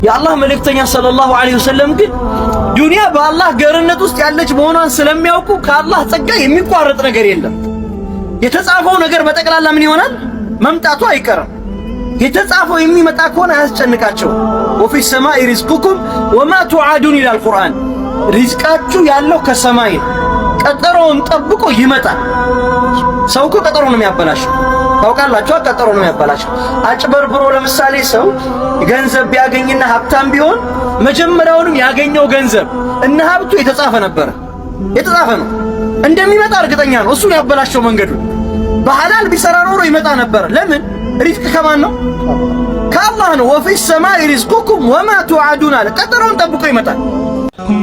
የአላህ መልእክተኛ ሰለላሁ ዐለይሂ ወሰለም ግን ዱንያ በአላህ ገርነት ውስጥ ያለች መሆኗን ስለሚያውቁ ከአላህ ጸጋ የሚቋረጥ ነገር የለም። የተጻፈው ነገር በጠቅላላ ምን ይሆናል? መምጣቱ አይቀርም። የተጻፈው የሚመጣ ከሆነ አያስጨንቃቸው። ወፊ ሰማኢ ሪዝቁኩም ወማ ቱዓዱን ይላል ቁርአን። ሪዝቃችሁ ያለው ከሰማይ ነው። ቀጠሮውን ጠብቆ ይመጣል። ሰው እኮ ቀጠሮ ነው የሚያበላሸው። ታውቃላችሁ፣ ቀጠሮ ነው የሚያበላሸው። አጭበርብሮ ለምሳሌ ሰው ገንዘብ ቢያገኝና ሀብታም ቢሆን መጀመሪያውንም ያገኘው ገንዘብ እና ሀብቱ የተጻፈ ነበር፣ የተጻፈ ነው። እንደሚመጣ እርግጠኛ ነው። እሱ ያበላሸው መንገዱ። በሐላል ቢሰራ ኖሮ ይመጣ ነበር። ለምን? ሪዝቅ ከማን ነው? ከአላህ ነው። ወፊ ሰማኢ ሪዝቁኩም ወማ ቱዓዱን አለ። ቀጠሮውን ጠብቆ ይመጣል።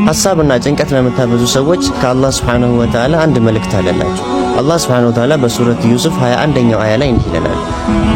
ሐሳብና ጭንቀት ለምታበዙ ሰዎች ከአላህ ሱብሓነሁ ወተዓላ አንድ መልእክት አለላችሁ። አላህ ሱብሓነሁ ወተዓላ በሱረት ዩሱፍ 21ኛው አያ ላይ እንዲህ ይላል፣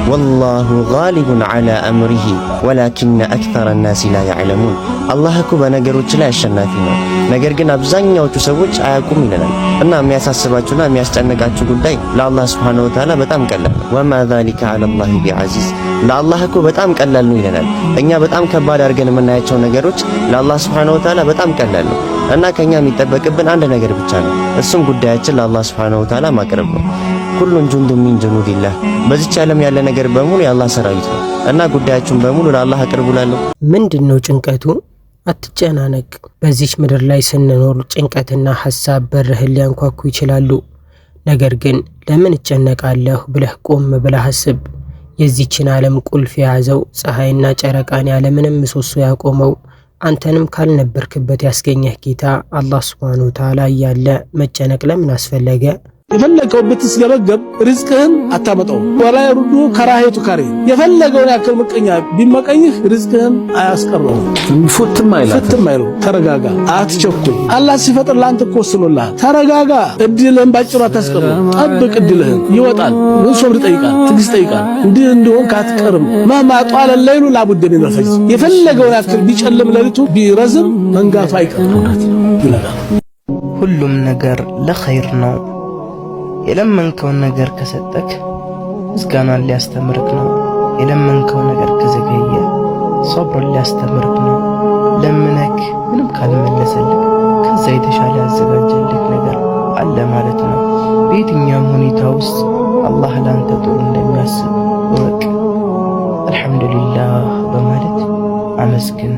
ወላሁ ጋሊቡን ዐላ አምሪሂ ወላኪነ አክተረ ናሲ ላ ያዕለሙን። አላህ እኮ በነገሮች ላይ አሸናፊ ነው፣ ነገር ግን አብዛኛዎቹ ሰዎች አያውቁም ይለናል። እና የሚያሳስባችሁና የሚያስጨንቃችሁ ጉዳይ ለአላህ ሱብሓነሁ ወተዓላ በጣም ቀላል ነው። ወማ ዛሊከ ዐለላሂ ቢዐዚዝ፣ ለአላህ እኮ በጣም ቀላል ነው ይለናል። እኛ በጣም ከባድ አድርገን የምናያቸው ነገሮች ለአላህ ሱብሓነሁ ወተዓላ በጣም ቀላል ነው። እና ከኛ የሚጠበቅብን አንድ ነገር ብቻ ነው፣ እሱም ጉዳያችን ለአላህ ሱብሓነሁ ወተዓላ ማቅረብ ነው። ኩሉን ጁንዱን ሚን ጁኑዲላህ፣ በዚች ዓለም ያለ ነገር በሙሉ የአላህ ሰራዊት ነው። እና ጉዳያችሁን በሙሉ ለአላህ አቅርቡላለሁ። ምንድነው ጭንቀቱ? አትጨናነቅ። በዚች ምድር ላይ ስንኖር ጭንቀትና ሐሳብ በርህን ሊያንኳኩ ይችላሉ። ነገር ግን ለምን እጨነቃለሁ ብለህ ቆም ብለህ አስብ። የዚችን ዓለም ቁልፍ የያዘው ፀሐይና ጨረቃን ያለምንም ምሰሶ ያቆመው አንተንም ካልነበርክበት ያስገኘህ ጌታ አላህ ሱብሓነሁ ወተዓላ እያለ መጨነቅ ለምን አስፈለገ? የፈለገው ብትስገበገብ ሪዝቅህን አታመጣው። ወላ ይሩዱ ከራሄቱ ካሪ፣ የፈለገውን ያክል ምቀኛ ቢመቀኝህ ሪዝቅህን አያስቀረው። ፍትም አይሉ። ተረጋጋ፣ አትቸኩል። አላህ ሲፈጥር ላንተ እኮ ወስኖልሃል። ተረጋጋ። እድልህን ባጭሩ አታስቀረው። ጠብቅ፣ እድልህን ይወጣል። ምን ሶብር ይጠይቃል፣ ትግስት ይጠይቃል። እንዲህ እንደሆን ካትቀርም ማማ ጧለ ለይሉ ላቡደ ሚን አልፈጅር፣ የፈለገውን ያክል ቢጨልም ሌሊቱ ቢረዝም መንጋቱ አይቀርም ይላል። ሁሉም ነገር ለኸይር ነው። የለመንከውን ነገር ከሰጠክ ምስጋናን ሊያስተምርክ ነው። የለመንከው ነገር ከዘገየ ሶብርን ሊያስተምርክ ነው። ለምነክ ምንም ካልመለሰልክ ከዛ የተሻለ ያዘጋጀልክ ነገር አለ ማለት ነው። በየትኛውም ሁኔታ ውስጥ አላህ ላንተ ጥሩ እንደሚያስብ እወቅ። አልሐምዱሊላህ በማለት አመስግን።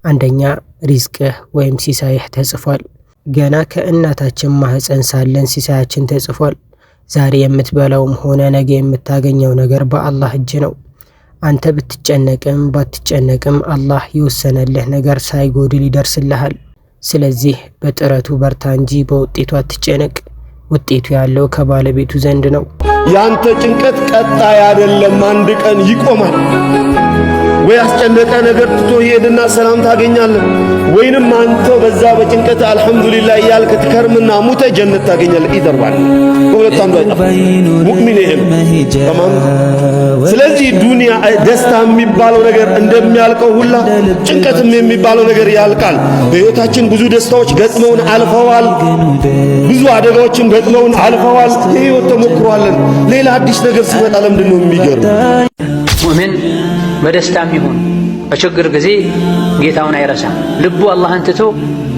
አንደኛ ሪዝቅህ ወይም ሲሳይህ ተጽፏል። ገና ከእናታችን ማህፀን ሳለን ሲሳያችን ተጽፏል። ዛሬ የምትበላውም ሆነ ነገ የምታገኘው ነገር በአላህ እጅ ነው። አንተ ብትጨነቅም ባትጨነቅም አላህ የወሰነልህ ነገር ሳይጎድል ይደርስልሃል። ስለዚህ በጥረቱ በርታ እንጂ በውጤቱ አትጨነቅ። ውጤቱ ያለው ከባለቤቱ ዘንድ ነው። ያንተ ጭንቀት ቀጣይ አይደለም፣ አንድ ቀን ይቆማል። ወይ አስጨነቀ ነገር ትቶ ይሄድና ሰላም ታገኛለህ፣ ወይንም አንተ በዛ በጭንቀት አልহামዱሊላህ ያልክ ትከርምና ሙተ ጀነት ታገኛለህ። ይደርባል ሁለት አንዱ ሙእሚን ይሄን ተማም። ስለዚህ ዱንያ ደስታ የሚባለው ነገር እንደሚያልቀው ሁላ ጭንቀትም የሚባለው ነገር ያልቃል። በህይወታችን ብዙ ደስታዎች ገጥመውን አልፈዋል፣ ብዙ አደጋዎችም ገጥመውን አልፈዋል። የህይወት ተሞክሯለን። ሌላ አዲስ ነገር ሲመጣ ለምንድን ነው የሚገርም? ሙእሚን በደስታም ይሁን በችግር ጊዜ ጌታውን አይረሳም። ልቡ አላህን ትቶ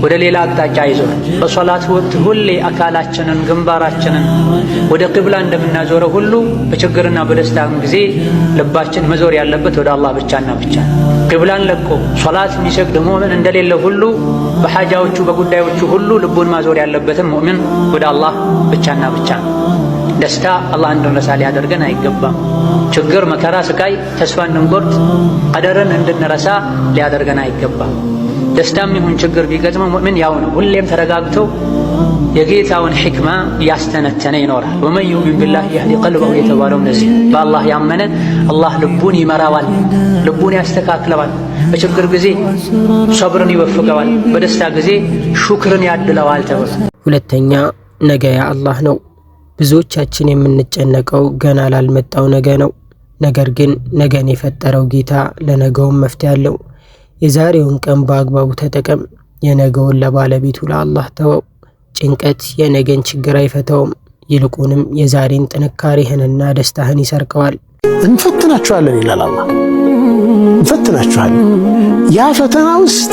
ወደ ሌላ አቅጣጫ አይዞር። በሶላት ወቅት ሁሌ አካላችንን ግንባራችንን ወደ ቂብላ እንደምናዞረው ሁሉ በችግርና በደስታም ጊዜ ልባችን መዞር ያለበት ወደ አላህ ብቻና ብቻ። ቂብላን ለቆ ሶላት የሚሰግድ ሙእሚን እንደሌለ ሁሉ በሐጃዎቹ በጉዳዮቹ ሁሉ ልቡን ማዞር ያለበትም ሙእሚን ወደ አላህ ብቻና ብቻ። ደስታ አላህ እንድንረሳ ሊያደርገን አይገባም። ችግር፣ መከራ፣ ስቃይ ተስፋ እንድንቆርጥ ቀደርን እንድንረሳ ሊያደርገን አይገባም። ደስታም ይሁን ችግር ቢገጥመው ሙእሚን ያው ነው። ሁሌም ተረጋግቶ የጌታውን ሕክማ ያስተነተነ ይኖራል። ወመን ዩእሚን ቢላህ የህዲ ቀልበሁ የተባለው እንደዚህ በአላህ ያመነ አላህ ልቡን ይመራዋል፣ ልቡን ያስተካክለዋል። በችግር ጊዜ ሰብርን ይወፍቀዋል፣ በደስታ ጊዜ ሹክርን ያድለዋል ተብሎ። ሁለተኛ ነገ የአላህ ነው። ብዙዎቻችን የምንጨነቀው ገና ላልመጣው ነገ ነው። ነገር ግን ነገን የፈጠረው ጌታ ለነገውም መፍትሄ አለው። የዛሬውን ቀን በአግባቡ ተጠቀም፣ የነገውን ለባለቤቱ ለአላህ ተወው። ጭንቀት የነገን ችግር አይፈታውም፣ ይልቁንም የዛሬን ጥንካሬህንና ደስታህን ይሰርቀዋል። እንፈትናቸዋለን ይላል አላህ። ፈትናችኋል። ያ ፈተና ውስጥ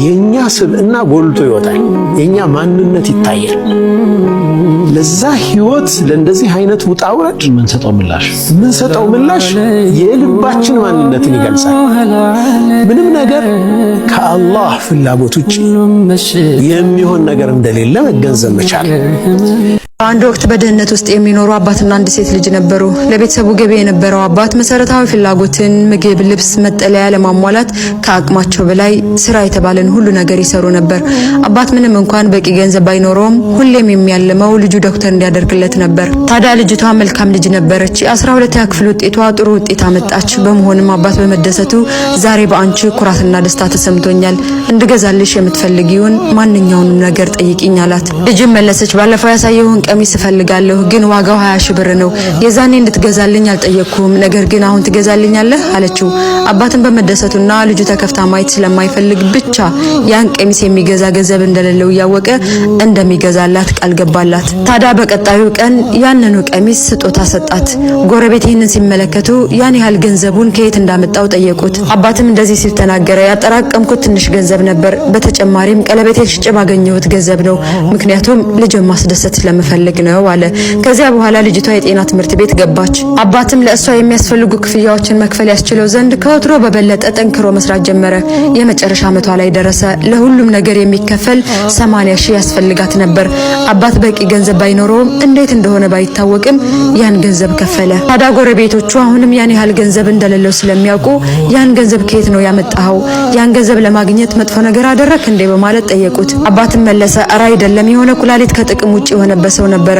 የኛ ስብዕና ጎልቶ ይወጣል፣ የኛ ማንነት ይታያል። ለዛ ህይወት ለእንደዚህ አይነት ውጣ ውረድ የምንሰጠው ምላሽ የልባችን ማንነትን ይገልጻል። ምንም ነገር ከአላህ ፍላጎት ውጭ የሚሆን ነገር እንደሌለ መገንዘብ መቻል። አንድ ወቅት በድህነት ውስጥ የሚኖሩ አባትና አንድ ሴት ልጅ ነበሩ። ለቤተሰቡ ገቢ የነበረው አባት መሰረታዊ ፍላጎትን ምግብ፣ ልብስ፣ መጠለያ ለማሟላት ከአቅማቸው በላይ ስራ የተባለን ሁሉ ነገር ይሰሩ ነበር። አባት ምንም እንኳን በቂ ገንዘብ ባይኖረውም ሁሌም የሚያልመው ልጁ ዶክተር እንዲያደርግለት ነበር። ታዲያ ልጅቷ መልካም ልጅ ነበረች። የ12ኛ ክፍል ውጤቷ ጥሩ ውጤት አመጣች። በመሆኑም አባት በመደሰቱ ዛሬ በአንቺ ኩራትና ደስታ ተሰምቶኛል፣ እንድገዛልሽ የምትፈልጊውን ማንኛውንም ነገር ጠይቂኝ አላት። ልጅም መለሰች፣ ባለፈው ያሳየውን ቀሚስ እፈልጋለሁ፣ ግን ዋጋው 20 ሺህ ብር ነው። የዛኔ እንድትገዛልኝ አልጠየቅኩም፣ ነገር ግን አሁን ትገዛልኛለህ አለችው። አባትን በመደሰቱና ልጁ ተከፍታ ማየት ስለማይፈልግ ብቻ ያን ቀሚስ የሚገዛ ገንዘብ እንደሌለው እያወቀ እንደሚገዛላት ቃል ገባላት። ታዲያ በቀጣዩ ቀን ያንኑ ቀሚስ ስጦታ ሰጣት። ጎረቤት ይህንን ሲመለከቱ ያን ያህል ገንዘቡን ከየት እንዳመጣው ጠየቁት። አባትም እንደዚህ ሲል ተናገረ፣ ያጠራቀምኩት ትንሽ ገንዘብ ነበር፣ በተጨማሪም ቀለበቴን ሽጬ ባገኘሁት ገንዘብ ነው፣ ምክንያቱም ልጅን ማስደሰት ስለምፈልግ ነው አለ። ከዚያ በኋላ ልጅቷ የጤና ትምህርት ቤት ገባች። አባትም ለእሷ የሚያስፈልጉ ክፍያዎችን መክፈል ያስችለው ዘንድ ከወትሮ በበለጠ ጠንክሮ መስራት ጀመረ። የመጨረሻ ዓመቷ ላይ ደረሰ። ለሁሉም ነገር የሚከፈል 80 ሺህ ያስፈልጋት ነበር። አባት በቂ ገንዘብ ባይኖረውም እንዴት እንደሆነ ባይታወቅም ያን ገንዘብ ከፈለ። ታዲያ ጎረቤቶቹ አሁንም ያን ያህል ገንዘብ እንደሌለው ስለሚያውቁ ያን ገንዘብ ከየት ነው ያመጣኸው? ያን ገንዘብ ለማግኘት መጥፎ ነገር አደረክ እንዴ? በማለት ጠየቁት። አባትም መለሰ፣ ኧረ አይደለም፣ የሆነ ኩላሊት ከጥቅም ውጪ የሆነበት ሰው ነበረ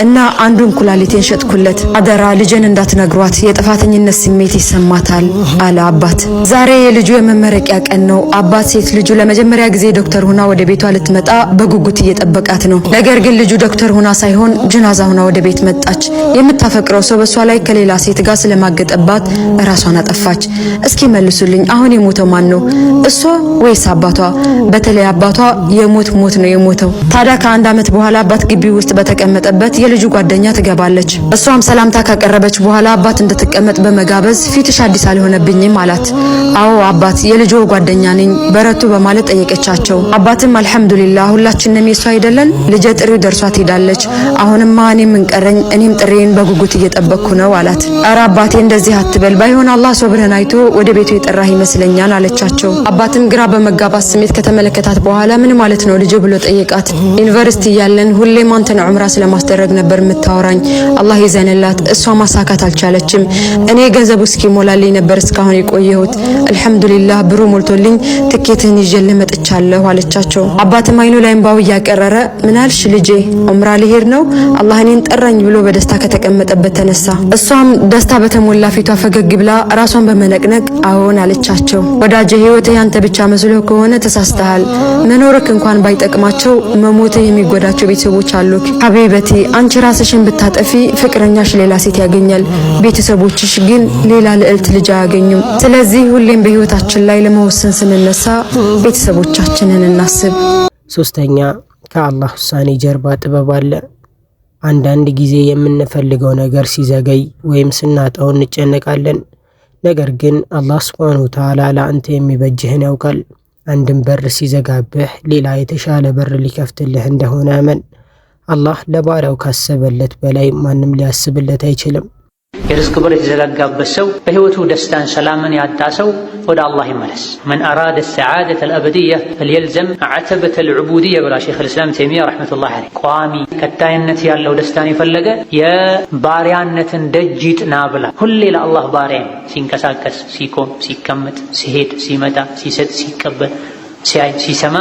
እና አንዱን ኩላሊቴን ሸጥኩለት። አደራ ልጅን እንዳትነግሯት፣ የጥፋተኝነት ስሜት ይሰማታል አለ አባት። ዛሬ የልጁ የመመረቂያ ቀን ነው። አባት ሴት ልጁ ለመጀመሪያ ጊዜ ዶክተር ሆና ወደ ቤቷ ልትመጣ በጉጉት እየጠበቃት ነው። ነገር ግን ልጁ ዶክተር ሆና ሳይሆን ጅናዛ ሆና ወደ ቤት መጣች። የምታፈቅረው ሰው በሷ ላይ ከሌላ ሴት ጋር ስለማገጠባት ራሷን አጠፋች። እስኪ መልሱልኝ፣ አሁን የሞተው ማን ነው? እሷ ወይስ አባቷ? በተለይ አባቷ የሞት ሞት ነው የሞተው። ታዲያ ከአንድ ዓመት በኋላ አባት ግቢ ውስጥ በተቀመጠበት የልጁ ጓደኛ ትገባለች። እሷም ሰላምታ ካቀረበች በኋላ አባት እንድትቀመጥ በመጋበዝ ፊትሽ አዲስ አልሆነብኝም አላት። አዎ አባት፣ የልጁ ጓደኛ ነኝ፣ በረቱ በማለት ጠየቀቻቸው። አባትም አልሐምዱሊላህ፣ ሁላችንም የሷ አይደለን? ልጄ ጥሪው ደርሷት ሄዳለች። አሁንማ እኔም እንቀረኝ፣ እኔም ጥሬን በጉጉት እየጠበቅኩ ነው አላት። ኧረ አባቴ እንደዚህ አትበል፣ ባይሆን አላህ ሶብርህን አይቶ ወደ ቤቱ የጠራህ ይመስለኛል አለቻቸው። አባትም ግራ በመጋባት ስሜት ከተመለከታት በኋላ ምን ማለት ነው ልጅ ብሎ ጠየቃት። ዩኒቨርሲቲ ያለን ሁሌም አንተን ዑምራ ስለማስደረግ ነበር የምታወራኝ፣ አላህ ይዘንላት። እሷ ማሳካት አልቻለችም። እኔ ገንዘቡ እስኪሞላልኝ ነበር እስካሁን የቆየሁት። አልሐምዱሊላህ ብሩ ሞልቶልኝ ትኬትን ይዤልህ መጥቻለሁ አለቻቸው። አባትም አይኑ ላይ እንባው እያቀረረ ምን አልሽ ልጄ? ዑምራ ልሄድ ነው? አላህ እኔን ጠራኝ ብሎ በደስታ ከተቀመጠበት ተነሳ። እሷም ደስታ በተሞላ ፊቷ ፈገግ ብላ ራሷን በመነቅነቅ አዎን አለቻቸው። ወዳጄ ህይወትህ ያንተ ብቻ መስሎ ከሆነ ተሳስተሃል። መኖርክ እንኳን ባይጠቅማቸው መሞትህ የሚጎዳቸው ቤተሰቦች አሉክ። ሀቢበቴ አንቺ ራስሽን ብታጠፊ ፍቅረኛሽ ሌላ ሴት ያገኛል፣ ቤተሰቦችሽ ግን ሌላ ልዕልት ልጅ አያገኙም። ስለዚህ ሁሌም በህይወታችን ላይ ለመወሰን ስንነሳ ቤተሰቦቻችንን እናስብ። ሶስተኛ፣ ከአላህ ውሳኔ ጀርባ ጥበብ አለ። አንዳንድ ጊዜ የምንፈልገው ነገር ሲዘገይ ወይም ስናጣው እንጨነቃለን። ነገር ግን አላህ ሱብሓነሁ ወተዓላ ለአንተ የሚበጅህን ያውቃል። አንድም በር ሲዘጋብህ ሌላ የተሻለ በር ሊከፍትልህ እንደሆነ እመን። አላህ ለባሪያው ካሰበለት በላይ ማንም ሊያስብለት አይችልም። የርዝቅ በር የተዘጋጋበት ሰው፣ በህይወቱ ደስታን ሰላምን ያጣ ሰው ወደ አላህ ይመለስ። መን አራደ ሰዓደተ አልአብድያ ፈልየልዘም ዓተበተ አልዑቡድያ ብላ ሸይኹል ኢስላም ተይሚያ ረሕመቱላሂ ዐለይህ። ቋሚ ቀጣይነት ያለው ደስታን የፈለገ የባሪያነትን ደጅ ይጥና ብላ። ሁሌ ለአላህ ባሪያ ሲንቀሳቀስ፣ ሲቆም፣ ሲቀመጥ፣ ሲሄድ፣ ሲመጣ፣ ሲሰጥ፣ ሲቀበል፣ ሲያይ፣ ሲሰማ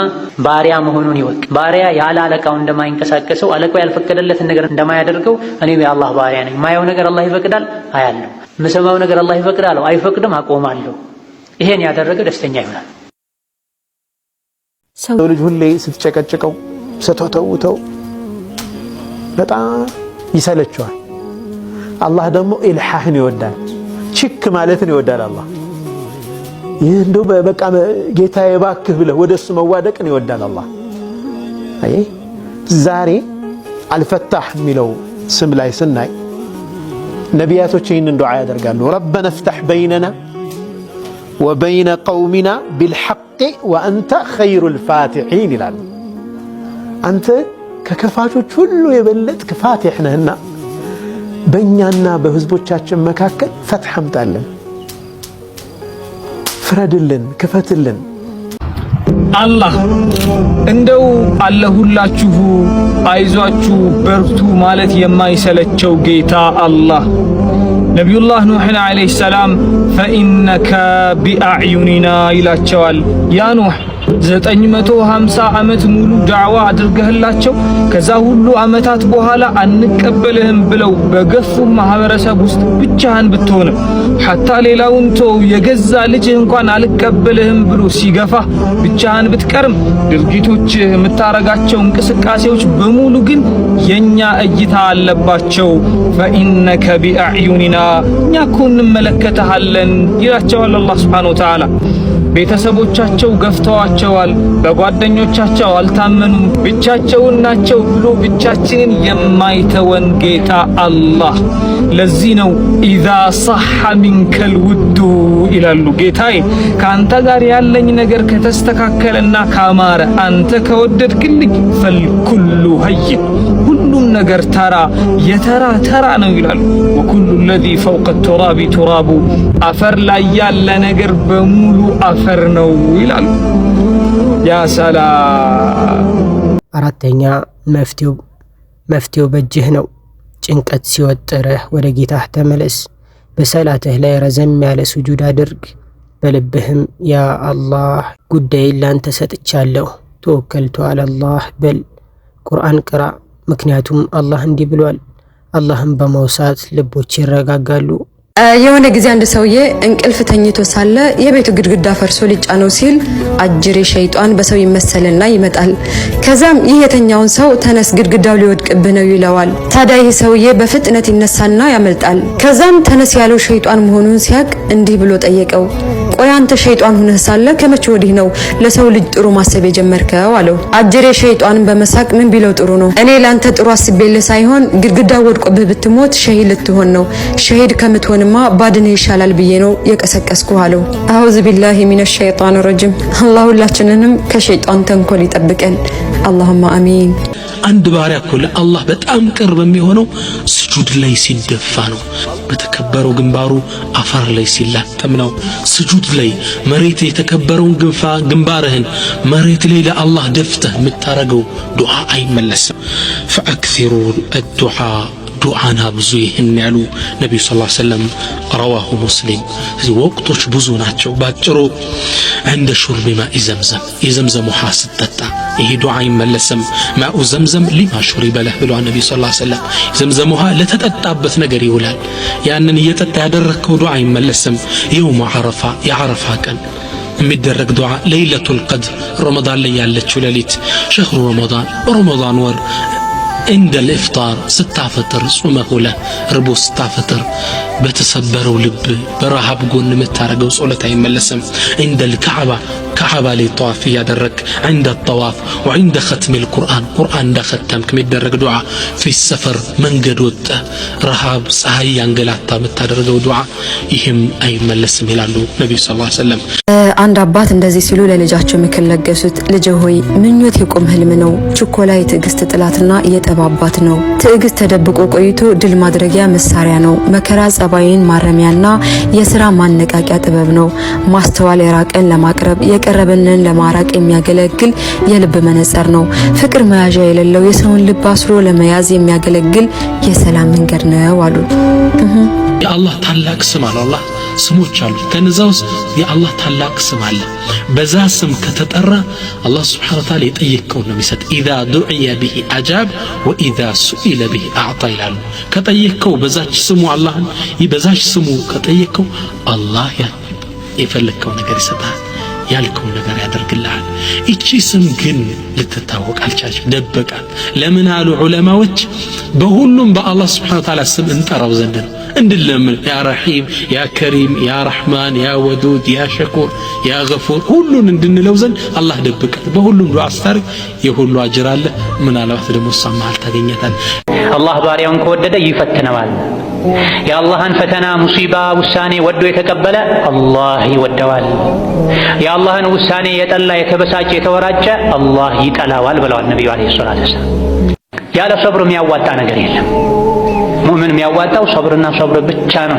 ባሪያ መሆኑን ይወቅ። ባሪያ ያለ አለቃው እንደማይንቀሳቀሰው አለቃው ያልፈቀደለትን ነገር እንደማያደርገው እኔም የአላህ ባሪያ ነኝ። ማየው ነገር አላህ ይፈቅዳል አያለሁ፣ የምሰማው ነገር አላህ ይፈቅዳል አይፈቅድም አቆማለሁ። ይሄን ያደረገ ደስተኛ ይሆናል። ሰው ልጅ ሁሌ ስትጨቀጭቀው ስትወተውተው በጣም ይሰለቸዋል። አላህ ደግሞ ኢልሃህን ይወዳል፣ ችክ ማለትን ይወዳል። አላህ ይህ እንደው በቃ ጌታዬ እባክህ ብለህ ወደሱ መዋደቅን ይወዳል አላህ። አይ ዛሬ አልፈታህ የሚለው ስም ላይ ስናይ ነቢያቶች ይህንን ዱዓ ያደርጋሉ። ረበና ፍታህ በይነና ወበይነ ቀውሚና ቢልሐቅ ወአንተ ኸይሩል ፋቲሒን ይላል። አንተ ከከፋቾች ሁሉ የበለጥክ ፋቲሕ ነህና በእኛና በህዝቦቻችን መካከል ፈትሕ አምጣልን፣ ፍረድልን፣ ክፈትልን። አላህ እንደው አለሁላችሁ አይዟችሁ በርቱ ማለት የማይሰለቸው ጌታ አላህ ነቢዩላህ ኑሕን ዓለይሂ ሰላም ፈኢነከ ቢአዕዩኒና ይላቸዋል። ያ ኑሕ 950 ዓመት ሙሉ ዳዕዋ አድርገህላቸው ከዛ ሁሉ ዓመታት በኋላ አንቀበልህም ብለው በገፉ ማህበረሰብ ውስጥ ብቻህን ብትሆንም ሐታ ሌላውን ተው የገዛ ልጅህ እንኳን አልቀበልህም ብሎ ሲገፋ ብቻህን ብትቀርም ድርጊቶች የምታረጋቸው እንቅስቃሴዎች በሙሉ ግን የኛ እይታ አለባቸው። ፈኢነከ ቢአዕዩኒና እኛ እኮ እንመለከተሃለን ይላቸዋል አላህ ሱብሓነሁ ወተዓላ። ቤተሰቦቻቸው ገፍተዋቸዋል፣ በጓደኞቻቸው አልታመኑም፣ ብቻቸውን ናቸው ብሎ ብቻችንን የማይተወን ጌታ አላህ። ለዚህ ነው ኢዛ ሰሐ ሚንከል ውዱ ይላሉ። ጌታዬ ከአንተ ጋር ያለኝ ነገር ከተስተካከለና ካማረ አንተ ከወደድክልኝ ፈልኩሉ ሀይን ሁሉም ነገር ተራ የተራ ተራ ነው ይላሉ። ወኩሉ ለዚ ፈውቀ ቱራቢ ቱራቡ አፈር ላይ ያለ ነገር በሙሉ አፈር ነው ይላሉ። ያ ሰላም። አራተኛ መፍትሄው በእጅህ ነው። ጭንቀት ሲወጥርህ ወደ ጌታህ ተመለስ። በሰላትህ ላይ ረዘም ያለ ሱጁድ አድርግ። በልብህም ያ አላህ ጉዳይን ላንተ ሰጥቻለሁ ተወከልቱ አለላህ በል። ቁርአን ቅራ። ምክንያቱም አላህ እንዲህ ብሏል። አላህን በመውሳት ልቦች ይረጋጋሉ። የሆነ ጊዜ አንድ ሰውዬ እንቅልፍ ተኝቶ ሳለ የቤቱ ግድግዳ ፈርሶ ሊጫነው ሲል አጅሬ ሸይጣን በሰው ይመሰልና ይመጣል። ከዛም ይህ የተኛውን ሰው ተነስ ግድግዳው ሊወድቅብህ ነው ይለዋል። ታዲያ ይህ ሰውዬ በፍጥነት ይነሳና ያመልጣል። ከዛም ተነስ ያለው ሸይጣን መሆኑን ሲያቅ እንዲህ ብሎ ጠየቀው፣ ቆይ አንተ ሸይጣን ሆነህ ሳለ ከመቼ ወዲህ ነው ለሰው ልጅ ጥሩ ማሰብ የጀመርከው አለው። አጅሬ ሸይጣንን በመሳቅ ምን ቢለው ጥሩ ነው፣ እኔ ላንተ ጥሩ አስቤልህ ሳይሆን ግድግዳው ወድቆብህ ብትሞት ሸሂድ ልትሆን ነው። ሸሂድ ከምትሆንማ ባድንህ ይሻላል ብዬ ነው የቀሰቀስኩ አለው። አዑዙ ቢላሂ ሚነሽ ሸይጣን ረጂም። አላህ ሁላችንንም ከሸይጣን ተንኮል ይጠብቀን። አላሁማ አሚን። አንድ ባሪያ እኮ ለአላህ በጣም ቅርብ የሚሆነው ስጁድ ላይ ሲደፋ ነው። በተከበረው ግንባሩ አፈር ላይ ሲላተም ነው። ስጁድ ላይ መሬት የተከበረውን ግንባርህን መሬት ላይ ለአላህ ደፍተህ የምታረገው ዱዓ አይመለስም። ፈአክሲሩ አዱዓ ዱዓና ብዙ ይህን ያሉ ነቢዩ ሰለላሁ ዐለይሂ ወሰለም ረዋሁ ሙስሊም። ወቅቶች ብዙ ናቸው። ባጭሩ عند شرب ماء زمزم የዘምዘም ውሃ ስትጠጣ ይሄ ዱዓ አይመለስም። ማኡ ዘምዘም ሊማ ሹሪበ ለህ ብሏል ነቢዩ ሰለላሁ ዐለይሂ ወሰለም። ዘምዘም ውሃ ለተጠጣበት ነገር ይውላል። ያንን እየጠጣ ያደረግከው ዱዓ አይመለስም። የውም ዓረፋ የዓረፋ ቀን የሚደረግ ዱዓ ለይለቱል ቀድር ረመዳን ላይ ያለችው ሌሊት ሸህሩ ረመዳን ወር عند الإفطار ستافطر صومه له ربو ستافطر بتسبروا لب برهب قون متارقوا صولة يملسم عند كعبة لطواف يدرك عند الطواف وعند ختم قرآن دا ختم كم يدرك دعاء في السفر من قدوت رهاب صحي ينقلاتا متارقوا دعاء يهم أي ملسم يلالو نبي صلى الله عليه وسلم አንድ አባት እንደዚህ ሲሉ ለልጃቸው ምክር ለገሱት። ልጅ ሆይ ምኞት የቆም ህልም ነው። ችኮላ የትዕግስት ጥላትና የጠባባት ነው። ትዕግስት ተደብቆ ቆይቶ ድል ማድረጊያ መሳሪያ ነው። መከራ ጸባይን ማረሚያና የሥራ ማነቃቂያ ጥበብ ነው። ማስተዋል የራቀን ለማቅረብ የቀረበንን ለማራቅ የሚያገለግል የልብ መነጽር ነው። ፍቅር መያዣ የሌለው የሰውን ልብ አስሮ ለመያዝ የሚያገለግል የሰላም መንገድ ነው አሉ። የአላህ ታላቅ ስም አለ። አላህ ስሞች አሉ። ከነዛ ውስጥ የአላህ ታላቅ ስም አለ። በዛ ስም ከተጠራ አላህ Subhanahu Wa Ta'ala የጠየቀውን ነው የሚሰጥ። ኢዛ ዱዕየ ቢሂ አጃብ ወኢዛ ሱኢለ ቢሂ አዕጣ ይላሉ። ከጠየቀው በዛች ስሙ አላህን በዛች ስሙ ከጠየቀው አላህ የፈለከው ነገር ይሰጣል፣ ያልከው ነገር ያደርግልሃል። እቺ ስም ግን ልትታወቅ አልቻለችም፣ ደበቃል። ለምን አሉ ዑለማዎች በሁሉም በአላህ Subhanahu Wa Ta'ala ስም እንጠራው ዘንድ ነው እንድለምን ያ ረሂም ያ ከሪም ያ ረህማን ያ ወዱድ ያ ሸኩር ያ ገፉር ሁሉን እንድንለው ዘንድ አላህ ደብቃል። በሁሉም ዱዓ አስታርቅ የሁሉ አጅር አለ። ምናልባት ደግሞ ሰማል ታገኛታል። አላህ ባሪያውን ከወደደ ይፈትነዋል። የአላህን ፈተና ሙሲባ ውሳኔ ወዶ የተቀበለ አላህ ይወደዋል። የአላህን ውሳኔ የጠላ የተበሳጨ የተወራጨ አላህ ይጠላዋል ብለዋል ነቢዩ ዓለይሂ ሰላቱ ወሰላም። ያለ ሰብር የሚያዋጣ ነገር የለም። ሙእምን የሚያዋጣው ሰብርና ሰብር ብቻ ነው።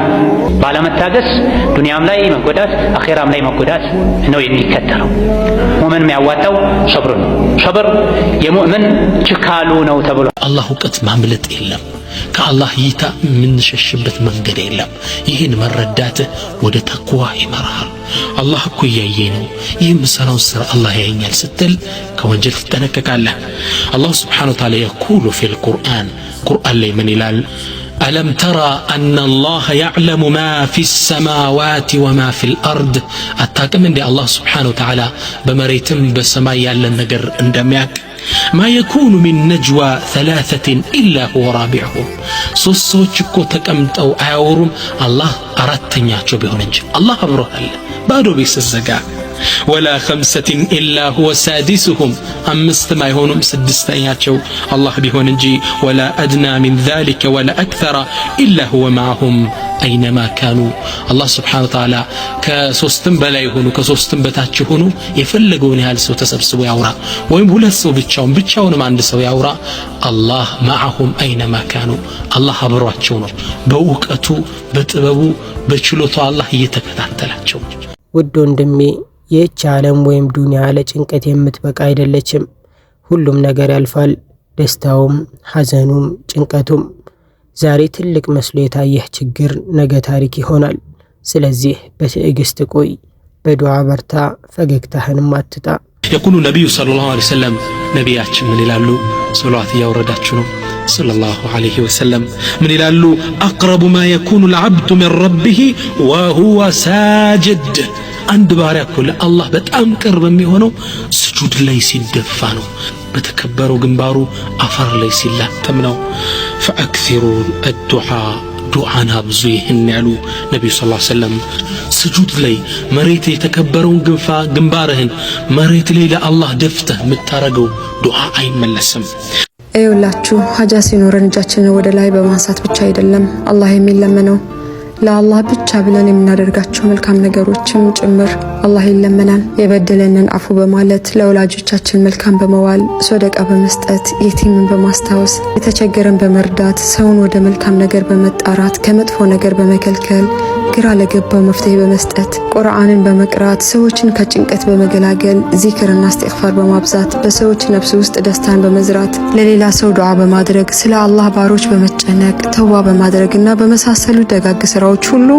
ባለመታገስ ዱንያም ላይ መጎዳት አኼራም ላይ መጎዳት ነው የሚከተለው። ሙእምን የሚያዋጣው ሰብር ነው። ሰብር የሙእምን ችካሉ ነው ተብሎ አላህ እውቀት ማምለጥ የለም። ከአላህ እይታ የምንሸሽበት መንገድ የለም። ይህን መረዳትህ ወደ ተቅዋ ይመራሃል። አላህ እኮ እያየኝ ነው፣ ይህ የምሰራውን ስራ አላህ ያየኛል ስትል ከወንጀል ትጠነቀቃለህ። አላሁ ስብሓነሁ ወተዓላ የቁሉ ፊል ቁርአን ላይ ምን ይላል? ألم ترى أن الله يعلم ما في السماوات وما في الأرض أتاكم عند الله سبحانه وتعالى بمريتم بسماء يالن نجر اندمياك ما يكون من نجوى ثلاثة إلا هو رابعهم سوسوچكو تكمتو አያወሩም الله አራተኛቸው ቢሆን እንጂ الله አብሮሃል ባዶ ቤት ዘጋ ولا خمسة إلا هو سادسهم أمست ما يهونم سدستياتشو الله بيهون انجي ولا أدنى من ذلك ولا أكثر إلا هو معهم أينما كانوا الله سبحانه وتعالى كسوستن بلا يهونو كسوستن بتاتش يهونو يفلقون هالسو تسبسو يورا ويم هلا سو بتشاون ما عند سو يورا الله معهم أينما كانوا الله أبرواتشونو بوقتو بتببو بتشلوتو الله يتكتاتلاتشو ودون دمي ይህች ዓለም ወይም ዱንያ ለጭንቀት የምትበቃ አይደለችም። ሁሉም ነገር ያልፋል። ደስታውም፣ ሐዘኑም፣ ጭንቀቱም። ዛሬ ትልቅ መስሎ የታየህ ችግር ነገ ታሪክ ይሆናል። ስለዚህ በትዕግስት ቆይ፣ በዱዓ በርታ፣ ፈገግታህንም አትጣ። يقول النبي صلى الله عليه وسلم ነቢያችን ምን ይላሉ? ሶላዋት እያወረዳችሁ ነው ሰለላሁ ዐለይሂ ወሰለም ምን ይላሉ? أقرب ما يكون العبد من ربه وهو ساجد አንድ ባሪያ እኮ ለአላህ በጣም ቅርብ የሚሆነው ስጁድ ላይ ሲደፋ ነው። በተከበረው ግንባሩ አፈር ላይ ሲላተም ነው። فأكثروا الدعاء ዱዓና ብዙ ይህን ያሉ ነቢዩ ሰለላሁ ዐለይሂ ወሰለም ስጁድ ላይ መሬት የተከበረውን ግንባርህን መሬት ላይ ለአላህ ደፍተህ የምታረገው ዱዓ አይመለስም። አይውላችሁ ሀጃ ሲኖረን እጃችንን ወደ ላይ በማንሳት ብቻ አይደለም አላህ የሚለመነው ለአላህ ብቻ ብለን የምናደርጋቸው መልካም ነገሮችም ጭምር አላህ ይለመናል። የበደለንን አፉ በማለት ለወላጆቻችን መልካም በመዋል ሶደቃ በመስጠት የቲምን በማስታወስ የተቸገረን በመርዳት ሰውን ወደ መልካም ነገር በመጣራት ከመጥፎ ነገር በመከልከል ግራ ለገባው መፍትሄ በመስጠት ቁርአንን በመቅራት ሰዎችን ከጭንቀት በመገላገል ዚክርና እስትግፋር በማብዛት በሰዎች ነፍስ ውስጥ ደስታን በመዝራት ለሌላ ሰው ዱዓ በማድረግ ስለ አላህ ባሮች በመጨነቅ ተውባ በማድረግና በመሳሰሉ ደጋግ ስራዎች ሁሉ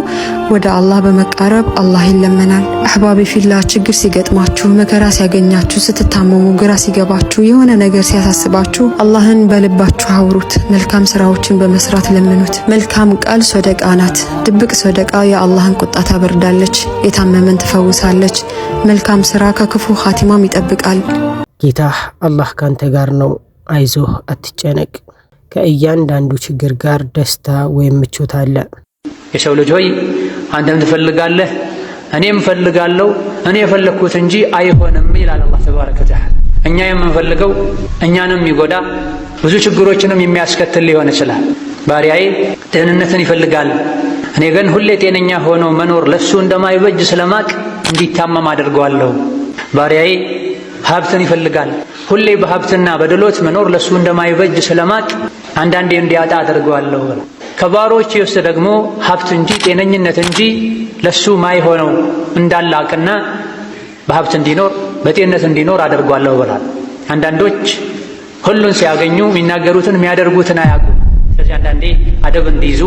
ወደ አላህ በመቃረብ አላህ ይለመናል። አህባቢ ፊላ ችግር ሲገጥማችሁ መከራ ሲያገኛችሁ ስትታመሙ ግራ ሲገባችሁ የሆነ ነገር ሲያሳስባችሁ አላህን በልባችሁ አውሩት። መልካም ስራዎችን በመስራት ለምኑት። መልካም ቃል ሶደቃ ናት። ድብቅ ሶደቃ የአላህን ቁጣ ታበርዳለች፣ የታመመን ትፈውሳለች። መልካም ስራ ከክፉ ኻቲማም ይጠብቃል። ጌታህ አላህ ካንተ ጋር ነው፣ አይዞህ አትጨነቅ። ከእያንዳንዱ ችግር ጋር ደስታ ወይም ምቾት አለ። የሰው ልጅ ሆይ አንተም ትፈልጋለህ፣ እኔም ፈልጋለሁ፣ እኔ የፈለግኩት እንጂ አይሆንም ይላል አላህ ተባረከ ወተዓላ። እኛ የምንፈልገው እኛንም የሚጎዳ ብዙ ችግሮችንም የሚያስከትል ሊሆን ይችላል። ባሪያዬ ጤንነትን ይፈልጋል፣ እኔ ግን ሁሌ ጤነኛ ሆኖ መኖር ለሱ እንደማይበጅ ስለማቅ እንዲታመም አድርገዋለሁ። ባሪያዬ ሀብትን ይፈልጋል፣ ሁሌ በሀብትና በድሎት መኖር ለሱ እንደማይበጅ ስለማቅ አንዳንዴ እንዲያጣ አድርገዋለሁ። ከባሮች ውስጥ ደግሞ ሀብት እንጂ ጤነኝነት እንጂ ለሱ ማይሆነው እንዳላቅና በሀብት እንዲኖር በጤንነት እንዲኖር አድርጓለሁ ብሏል። አንዳንዶች ሁሉን ሲያገኙ የሚናገሩትን የሚያደርጉትን አያውቁ። ስለዚህ አንዳንዴ አደብ እንዲይዙ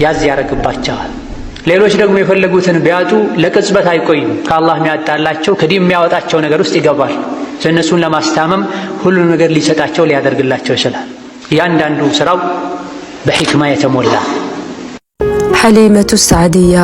ያዝ ያደርግባቸዋል። ሌሎች ደግሞ የፈለጉትን ቢያጡ ለቅጽበት አይቆዩም። ከአላህ የሚያጣላቸው ከዲን የሚያወጣቸው ነገር ውስጥ ይገባል። እነሱን ለማስታመም ሁሉን ነገር ሊሰጣቸው ሊያደርግላቸው ይችላል። እያንዳንዱ ስራው በሕክማ የተሞላ። ሐሊመቱ ሳዕድያ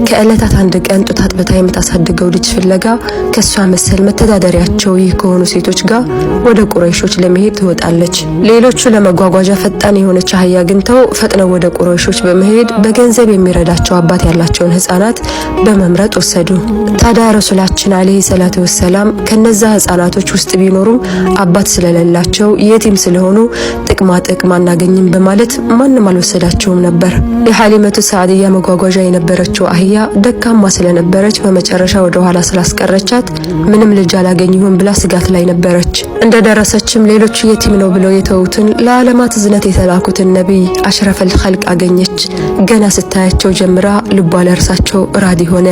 ከዕለታት አንድ ቀን ጡት አጥብታ የምታሳድገው ልጅ ፍለጋ ከሷ መሰል መተዳደሪያቸው ይህ ከሆኑ ሴቶች ጋር ወደ ቁረይሾች ለመሄድ ትወጣለች። ሌሎቹ ለመጓጓዣ ፈጣን የሆነች አህያ አግኝተው ፈጥነው ወደ ቁረይሾች በመሄድ በገንዘብ የሚረዳቸው አባት ያላቸውን ህፃናት በመምረጥ ወሰዱ። ታዲያ ረሱላችን አለይሂ ሰላቱ ወሰላም ከነዛ ህፃናቶች ውስጥ ቢኖሩም አባት ስለሌላቸው የቲም ስለሆኑ ጥቅማ አናገኝም በማለት ማንም አልወሰዳቸውም ነበር። የሐሊመቱ ሰዓዲያ መጓጓዣ የነበረችው አህያ ደካማ ስለነበረች በመጨረሻ ወደ ኋላ ስላስቀረቻት ምንም ልጅ አላገኝሁም ብላ ስጋት ላይ ነበረች። እንደደረሰችም ሌሎቹ የቲም ነው ብለው የተውትን ለዓለማት ዝነት የተላኩትን ነቢይ አሽረፈል ኸልቅ አገኘች። ገና ስታያቸው ጀምራ ልቧ ለእርሳቸው ራዲ ሆነ፣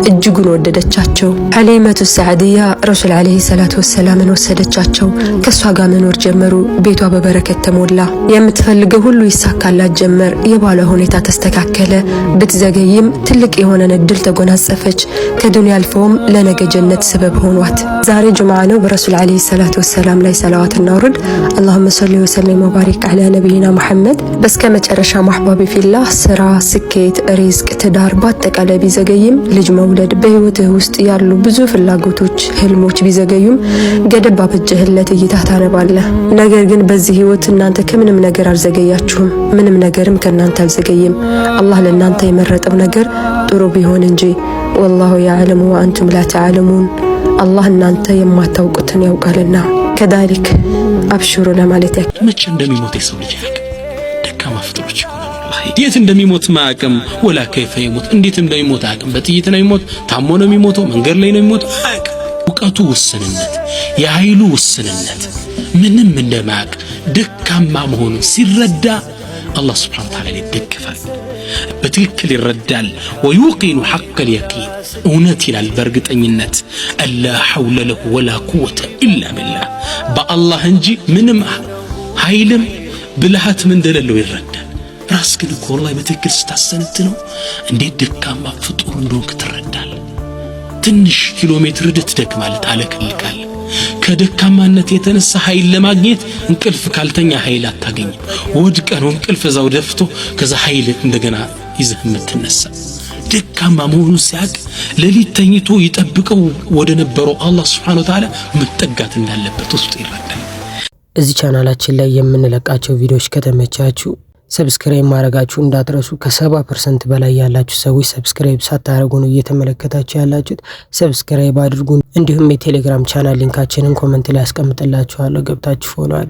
እጅጉን ወደደቻቸው። ሐሊመቱ ሰዓዲያ ረሱል አለይሂ ሰላቱ ወሰላምን ወሰደቻቸው። ከሷ ጋር መኖር ጀመሩ። ቤቷ በበረከት ተሞላ። የምትፈልገው ሁሉ ይሳካላት ጀመር። የባሏ ሁኔታ ተስተካከለ። ብትዘገይም ትልቅ የሆነ እድል ተጎናጸፈች። ከዱንያ አልፈውም ለነገ ጀነት ሰበብ ሆኗት። ዛሬ ጁምዓ ነው። በረሱል አለይሂ ሰላቱ ወሰላም ላይ ሰላዋት እናውርድ። አላሁመ ሰሊ ወሰለም ወባሪክ ዐላ ነቢይና መሐመድ። በስከ መጨረሻ ማህባቢ ፊላህ ስራ፣ ስኬት፣ ሪዝቅ፣ ትዳር በአጠቃላይ ቢዘገይም ልጅ መውለድ በህይወትህ ውስጥ ያሉ ብዙ ፍላጎቶች፣ ህልሞች ቢዘገዩም ገደብ አበጀህለት እይታ ታነባለህ። ነገር ግን በዚህ ህይወት እናንተ ከምንም ነገር አልዘገያችሁም። ምንም ነገርም ከናንተ አልዘገየም። አላህ ለናንተ የመረጠው ነገር ጥሩ ቢሆን እንጂ ወላሁ ያዕለሙ ወአንቱም ላ ተዕለሙን። አላህ እናንተ የማታውቁትን ያውቃልና። ከዳሊክ አብሽሩ ለማለት ያክል መቼ እንደሚሞት የሰው ልጅ ያውቃል። ደካማ ፍጥሮች ይሆናል። የት እንደሚሞት ማያውቅም። ወላ ከይፈ ይሞት፣ እንዴት እንደሚሞት አያውቅም። በጥይት ነው የሚሞት፣ ታሞ ነው የሚሞተው፣ መንገድ ላይ ነው የሚሞት አያውቅም። እውቀቱ ውስንነት፣ የኃይሉ ውስንነት ምንም እንደማያውቅ ደካማ መሆኑን ሲረዳ አላህ ሱብሓነሁ ወተዓላ ይደግፋል፣ በትክክል ይረዳል። ወዩቂኑ ሐቀል የቂን እውነት ይላል በእርግጠኝነት አላ ሐውለ ለሁ ወላ ቁወተ ኢላ ቢላህ በአላህ እንጂ ምንም ኃይልም ብልሃትም እንደሌለው ይረዳል። ራስ ግን እኮ ወላሂ በትክክል ስታሰነትነው እንዴት ደካማ ፍጡር እንደሆንክ ትረዳለህ። ትንሽ ኪሎ ሜትር ትደክማለህ፣ ታለከልካለህ። ከደካማነት የተነሳ ኃይል ለማግኘት እንቅልፍ ካልተኛ ኃይል አታገኝም። ወድቀህ ነው እንቅልፍ እዛው ደፍቶ ከዛ ኃይል እንደገና ይዘህ የምትነሳ። ደካማ መሆኑን ሲያውቅ ሌሊት ተኝቶ ይጠብቀው ወደ ነበረው አላህ ሱብሓነሁ ወተዓላ መጠጋት እንዳለበት ውስጡ ይረዳል። እዚህ ቻናላችን ላይ የምንለቃቸው ቪዲዮዎች ከተመቻችሁ ሰብስክራይብ ማድረጋችሁ እንዳትረሱ። ከ70% በላይ ያላችሁ ሰዎች ሰብስክራይብ ሳታደርጉ ነው እየተመለከታችሁ ያላችሁት። ሰብስክራይብ አድርጉ። እንዲሁም የቴሌግራም ቻናል ሊንካችንን ኮሜንት ላይ አስቀምጥላችኋለሁ፣ ገብታችሁ ፎሎ አድርጉ።